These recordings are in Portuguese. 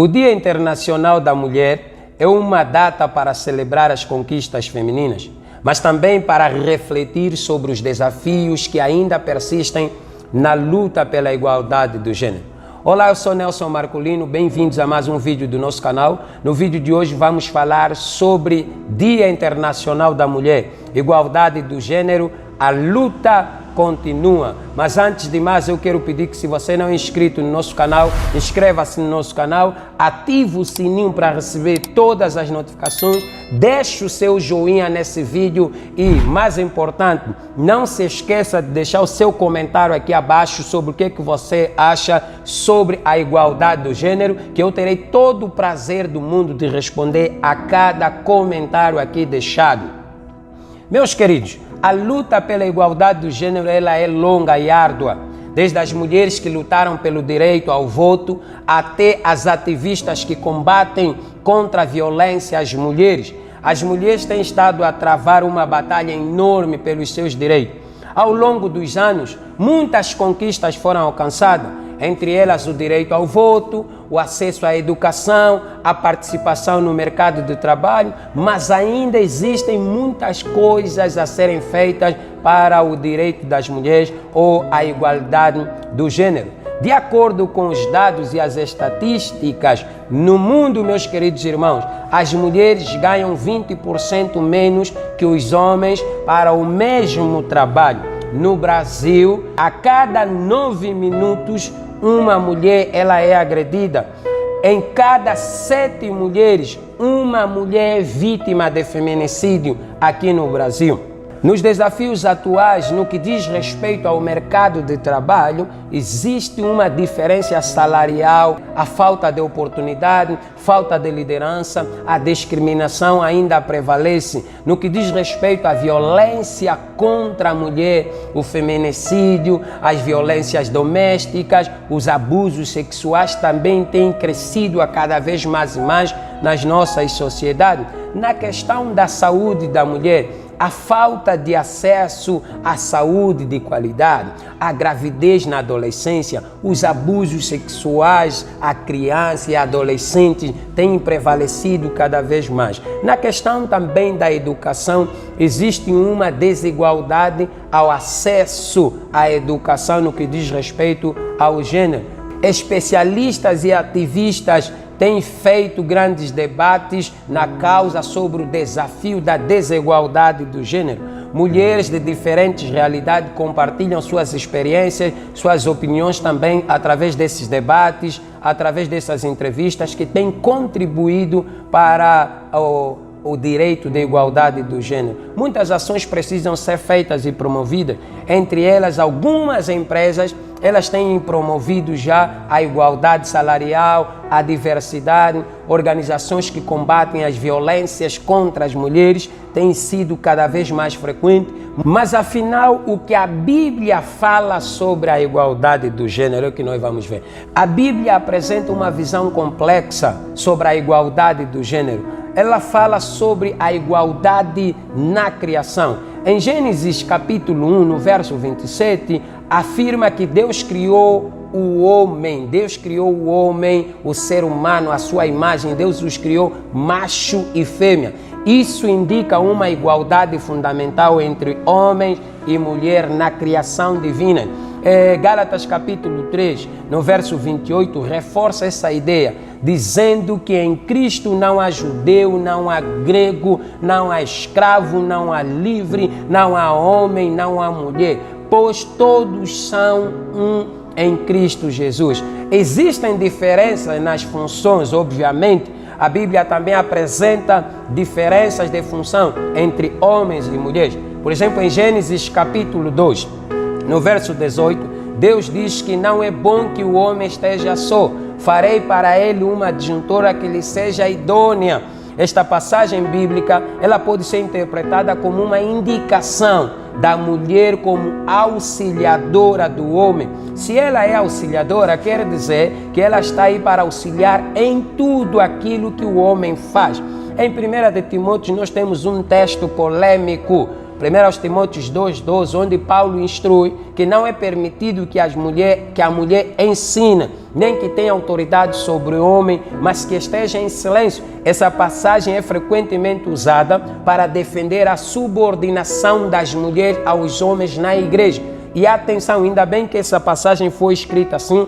O Dia Internacional da Mulher é uma data para celebrar as conquistas femininas, mas também para refletir sobre os desafios que ainda persistem na luta pela igualdade do gênero. Olá, eu sou Nelson Marcolino, bem-vindos a mais um vídeo do nosso canal. No vídeo de hoje vamos falar sobre Dia Internacional da Mulher, igualdade do gênero, a luta continua. Mas antes de mais, eu quero pedir que, se você não é inscrito no nosso canal, inscreva-se no nosso canal, ative o sininho para receber todas as notificações, deixe o seu joinha nesse vídeo e, mais importante, não se esqueça de deixar o seu comentário aqui abaixo sobre o que você acha sobre a igualdade do gênero, que eu terei todo o prazer do mundo de responder a cada comentário aqui deixado. Meus queridos, a luta pela igualdade do gênero ela é longa e árdua, desde as mulheres que lutaram pelo direito ao voto até as ativistas que combatem contra a violência às mulheres. As mulheres têm estado a travar uma batalha enorme pelos seus direitos. Ao longo dos anos, muitas conquistas foram alcançadas, entre elas o direito ao voto, o acesso à educação, a participação no mercado de trabalho, mas ainda existem muitas coisas a serem feitas para o direito das mulheres ou a igualdade do gênero. De acordo com os dados e as estatísticas, no mundo, meus queridos irmãos, as mulheres ganham 20% menos que os homens para o mesmo trabalho. No Brasil, a cada 9 minutos, uma mulher ela é agredida. Em cada 7 mulheres, uma mulher é vítima de feminicídio aqui no Brasil. Nos desafios atuais, no que diz respeito ao mercado de trabalho, existe uma diferença salarial, a falta de oportunidade, falta de liderança, a discriminação ainda prevalece. No que diz respeito à violência contra a mulher, o feminicídio, as violências domésticas, os abusos sexuais também têm crescido a cada vez mais e mais nas nossas sociedades. Na questão da saúde da mulher, a falta de acesso à saúde de qualidade, a gravidez na adolescência, os abusos sexuais a crianças e adolescentes têm prevalecido cada vez mais. Na questão também da educação, existe uma desigualdade ao acesso à educação no que diz respeito ao gênero. Especialistas e ativistas têm feito grandes debates na causa sobre o desafio da desigualdade do gênero. Mulheres de diferentes realidades compartilham suas experiências, suas opiniões também através desses debates, através dessas entrevistas que têm contribuído para o direito de igualdade do gênero. Muitas ações precisam ser feitas e promovidas, entre elas algumas empresas elas têm promovido já a igualdade salarial, a diversidade, organizações que combatem as violências contra as mulheres têm sido cada vez mais frequentes. Mas afinal, o que a Bíblia fala sobre a igualdade do gênero é o que nós vamos ver. A Bíblia apresenta uma visão complexa sobre a igualdade do gênero. Ela fala sobre a igualdade na criação. Em Gênesis capítulo 1, no verso 27, afirma que Deus criou o homem, o ser humano, a sua imagem, Deus os criou macho e fêmea. Isso indica uma igualdade fundamental entre homens e mulher na criação divina. Gálatas capítulo 3, no verso 28, reforça essa ideia, dizendo que em Cristo não há judeu, não há grego, não há escravo, não há livre, não há homem, não há mulher, pois todos são um em Cristo Jesus. Existem diferenças nas funções, obviamente. A Bíblia também apresenta diferenças de função entre homens e mulheres. Por exemplo, em Gênesis capítulo 2, no verso 18, Deus diz que não é bom que o homem esteja só. Farei para ele uma adjuntora que lhe seja idônea. Esta passagem bíblica, ela pode ser interpretada como uma indicação da mulher como auxiliadora do homem. Se ela é auxiliadora, quer dizer que ela está aí para auxiliar em tudo aquilo que o homem faz. Em 1 de Timóteo nós temos um texto polêmico 1 Timóteo 2,12, onde Paulo instrui que não é permitido que a mulher ensine, nem que tenha autoridade sobre o homem, mas que esteja em silêncio. Essa passagem é frequentemente usada para defender a subordinação das mulheres aos homens na igreja. E atenção, ainda bem que essa passagem foi escrita assim,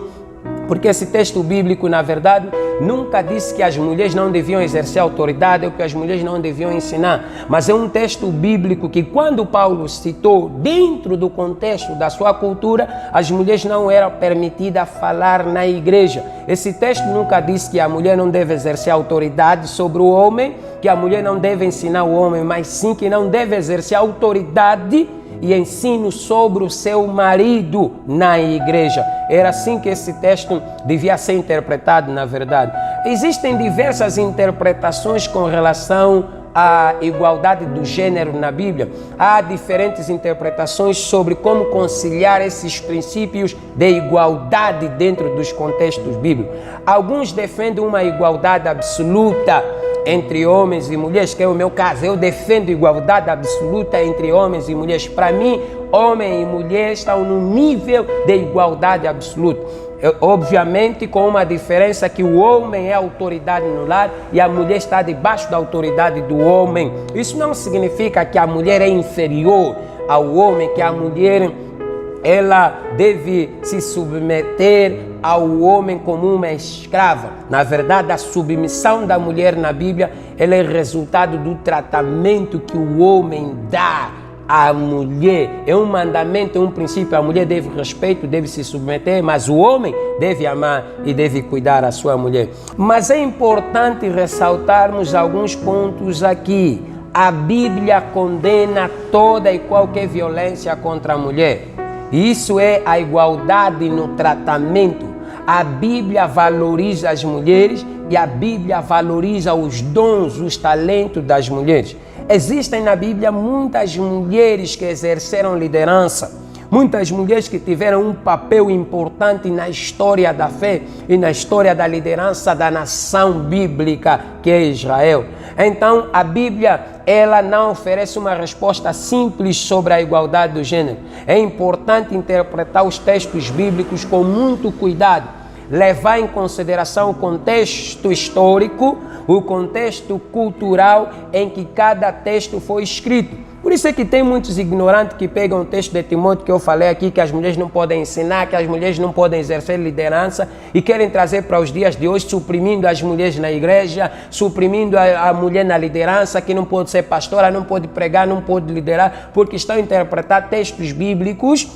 porque esse texto bíblico, na verdade, nunca disse que as mulheres não deviam exercer autoridade ou que as mulheres não deviam ensinar. Mas é um texto bíblico que, quando Paulo citou, dentro do contexto da sua cultura, as mulheres não eram permitidas falar na igreja. Esse texto nunca disse que a mulher não deve exercer autoridade sobre o homem, que a mulher não deve ensinar o homem, mas sim que não deve exercer autoridade e ensino sobre o seu marido na igreja. Era assim que esse texto devia ser interpretado, na verdade. Existem diversas interpretações com relação à igualdade do gênero na Bíblia. Há diferentes interpretações sobre como conciliar esses princípios de igualdade dentro dos contextos bíblicos. Alguns defendem uma igualdade absoluta entre homens e mulheres, que é o meu caso. Eu defendo igualdade absoluta entre homens e mulheres. Para mim, homem e mulher estão no nível de igualdade absoluta. Obviamente com uma diferença, que o homem é autoridade no lar e a mulher está debaixo da autoridade do homem. Isso não significa que a mulher é inferior ao homem, que a mulher ela deve se submeter ao homem como uma escrava. Na verdade, a submissão da mulher na Bíblia, ela é resultado do tratamento que o homem dá à mulher. É um mandamento, é um princípio. A mulher deve respeito, deve se submeter, mas o homem deve amar e deve cuidar da sua mulher. Mas é importante ressaltarmos alguns pontos aqui. A Bíblia condena toda e qualquer violência contra a mulher. Isso é a igualdade no tratamento. A Bíblia valoriza as mulheres e a Bíblia valoriza os dons, os talentos das mulheres. Existem na Bíblia muitas mulheres que exerceram liderança, muitas mulheres que tiveram um papel importante na história da fé e na história da liderança da nação bíblica que é Israel. Então, a Bíblia, ela não oferece uma resposta simples sobre a igualdade do gênero. É importante interpretar os textos bíblicos com muito cuidado, levar em consideração o contexto histórico, o contexto cultural em que cada texto foi escrito. Por isso é que tem muitos ignorantes que pegam o texto de Timóteo que eu falei aqui, que as mulheres não podem ensinar, que as mulheres não podem exercer liderança, e querem trazer para os dias de hoje, suprimindo as mulheres na igreja, suprimindo a mulher na liderança, que não pode ser pastora, não pode pregar, não pode liderar, porque estão a interpretar textos bíblicos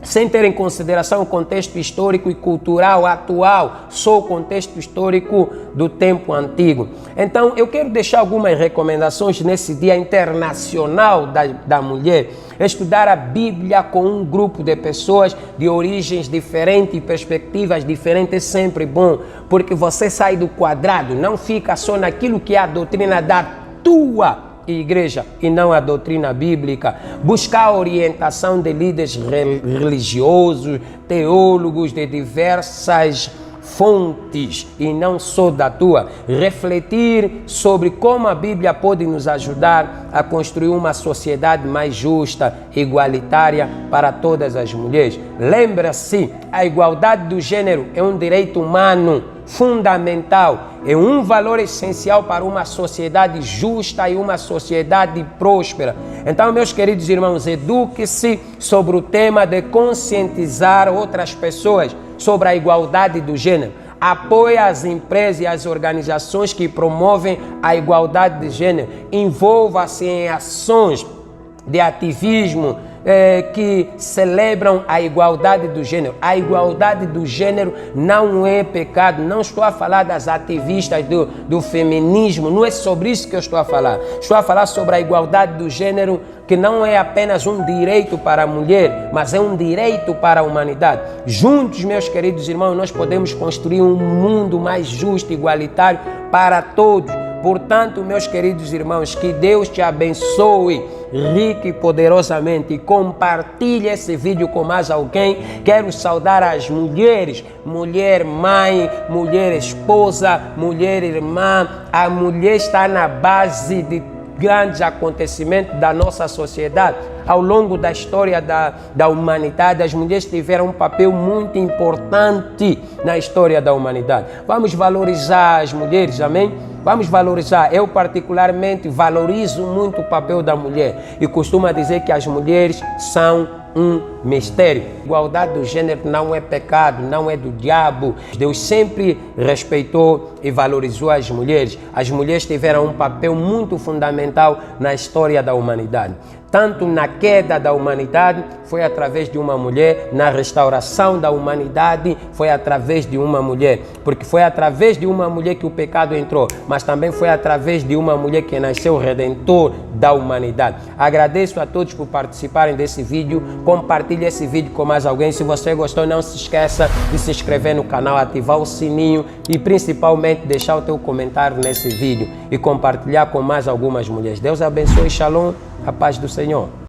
sem ter em consideração o contexto histórico e cultural atual, só o contexto histórico do tempo antigo. Então, eu quero deixar algumas recomendações nesse Dia Internacional da Mulher. Estudar a Bíblia com um grupo de pessoas de origens diferentes e perspectivas diferentes é sempre bom, porque você sai do quadrado, não fica só naquilo que é a doutrina da tua igreja e não a doutrina bíblica. Buscar a orientação de líderes religiosos, teólogos de diversas fontes e não só da tua. Refletir sobre como a Bíblia pode nos ajudar a construir uma sociedade mais justa, igualitária para todas as mulheres. Lembra-se, a igualdade do gênero é um direito humano fundamental, é um valor essencial para uma sociedade justa e uma sociedade próspera. Então, meus queridos irmãos, eduque-se sobre o tema de conscientizar outras pessoas sobre a igualdade do gênero. Apoie as empresas e as organizações que promovem a igualdade de gênero. Envolva-se em ações de ativismo que celebram a igualdade do gênero. A igualdade do gênero não é pecado. Não estou a falar das ativistas do feminismo, não é sobre isso que eu estou a falar. Estou a falar sobre a igualdade do gênero, que não é apenas um direito para a mulher, mas é um direito para a humanidade. Juntos, meus queridos irmãos, nós podemos construir um mundo mais justo e igualitário para todos. Portanto, meus queridos irmãos, que Deus te abençoe rico e poderosamente. Compartilhe esse vídeo com mais alguém. Quero saudar as mulheres, mulher mãe, mulher esposa, mulher irmã. A mulher está na base de grandes acontecimentos da nossa sociedade. Ao longo da história da humanidade, as mulheres tiveram um papel muito importante na história da humanidade. Vamos valorizar as mulheres, amém? Vamos valorizar. Eu particularmente valorizo muito o papel da mulher e costumo dizer que as mulheres são um mistério. Igualdade do gênero não é pecado, não é do diabo. Deus sempre respeitou e valorizou as mulheres. As mulheres tiveram um papel muito fundamental na história da humanidade. Tanto na queda da humanidade, foi através de uma mulher, na restauração da humanidade, foi através de uma mulher. Porque foi através de uma mulher que o pecado entrou, mas também foi através de uma mulher que nasceu o Redentor da humanidade. Agradeço a todos por participarem desse vídeo. Compartilhe esse vídeo com mais alguém. Se você gostou, não se esqueça de se inscrever no canal, ativar o sininho e principalmente deixar o teu comentário nesse vídeo e compartilhar com mais algumas mulheres. Deus abençoe, shalom, a paz do Senhor.